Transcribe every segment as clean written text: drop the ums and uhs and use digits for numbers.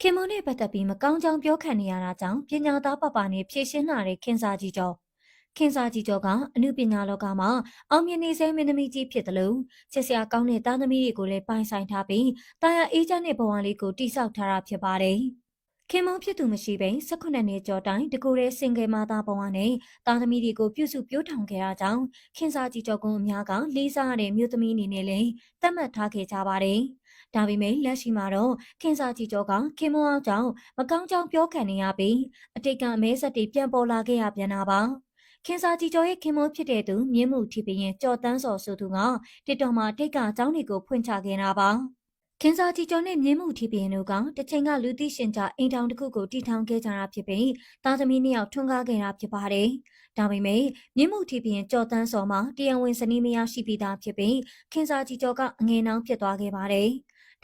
ခင်မုန်းနဲ့ပတ်သက်ပြီးမကောင်းကြောင်ပြောခံနေရတာကြောင့်ပညာသားပပနဲ့ဖြည့်ရှင်းလာတဲ့ခင်စာကြီးကျော်ကအမှုပညာလောကမှာအောင်မြင်နေစေမင်းသမီးကြီးဖြစ်တယ်လို့ချစ်စရာကောင်းတဲ့သားသမီးတွေကိုလည်းပိုင်ဆိုင်ထားပြီးတာယာအေးချမ်းတဲ့ဘဝလေးကိုတိဆောက်ထားတာဖြစ်ပါတယ်။ခင်မုန်းဖြစ်သူမရှိဘဲ18နှစ်ကျော်တိုင်တကူတဲ့စင်ကယ်မသားဘဝနဲ့သားသမီးတွေကိုပြုစုပြောထောင်ခဲ့တာကြောင့်ခင်စာကြီးကျော်ကအများကလေးစားရတဲ့မြို့သမီးအနေနဲ့လည်းသတ်မှတ်ထားခဲ့ကြပါတယ်။ဒါပေမဲ့လက်ရှိမှာတော့ခင်စာကြီးကျော်ကခင်မွန်းအောင်ကြောင့်မကောင်းကြောင်ပြောခံနေရပြီးအတိတ်ကအမဲဆက်တွေပြန်ပေါ်လာခဲ့ရပြန်တာပါခင်စာကြီးကျော်ရဲ့ခင်မွန်းဖြစ်တဲ့သူမြင်းမှုထီပရင်ကြော်တန်းစော်ဆိုသူကတစ်တော်မှာတိတ်ကအကြောင်းတွေကိုဖွင့်ချခဲ့တာပါခင်စာကြီးကျော်နဲ့မြင်းမှုထီပရင်တို့ကတချိန်ကလူသိရှင်ကြားအိမ်ထောင်တစ်ခုကိုတည်ထောင်ခဲ့ကြတာဖြစ်ပြီးသားသမီးနှစ်ယောက်ထွန်းကားခဲ့တာဖြစ်ပါတယ်ဒါပေမဲ့မြင်းမှုထီပရင်ကြော်တန်းစော်မှာတရားဝင်ဇနီးမယားရှိပြီးသားဖြစ်ပြီးခင်စာကြီးကျော်ကအငယ်နှောင်းဖြစ်သွားခဲ့ပါတယ်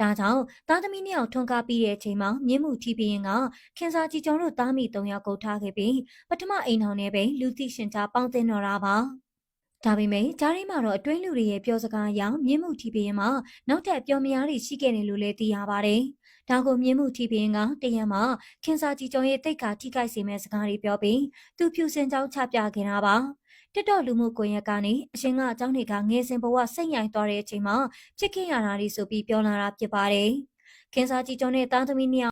ဒါကြောင့်သားသမီးနှစ်ယောက်ထွန်းကားပြီးတဲ့အချိန်မှာမြင်းမှုထီပရင်ကခင်စာကြီးကျော်တို့သားမိ3ယောက်ကိုထားခဲ့ပြီးပထမအိမ်ထောင်ထဲပဲလူသိရှင်ကြားပေါင်းတင်တော့တာပါဒါပေမဲ့ဂျားရီမှာတော့အတွင်းလူတွေရဲ့ပြောစကားအရမြင်းမှုထီပရင်မှာနောက်ထပ်ပြောမများတွေရှိခဲ့တယ်လို့လည်းသိရပါတယ်။ဒါကိုမြင်းမှုထီပရင်ကတရက်မှာခင်စာကြီးကျော်ရဲ့တိတ်ကထိခိုက်စေမဲ့စကားတွေပြောပြီးသူဖြူစင်ကြောင်းချပြခဲ့တာပါ။တက်တော်လူမှုကွန်ရက်ကနေအရှင်ကအเจ้าတွေကငယ်စဉ်ဘဝစိတ်ရိုက်သွားတဲ့အချိန်မှာဖြစ်ခဲ့ရတာတွေဆိုပြီးပြောလာတာဖြစ်ပါတယ်။ခင်စာကြီးကျော်နဲ့သားသမီးနှစ်ယောက်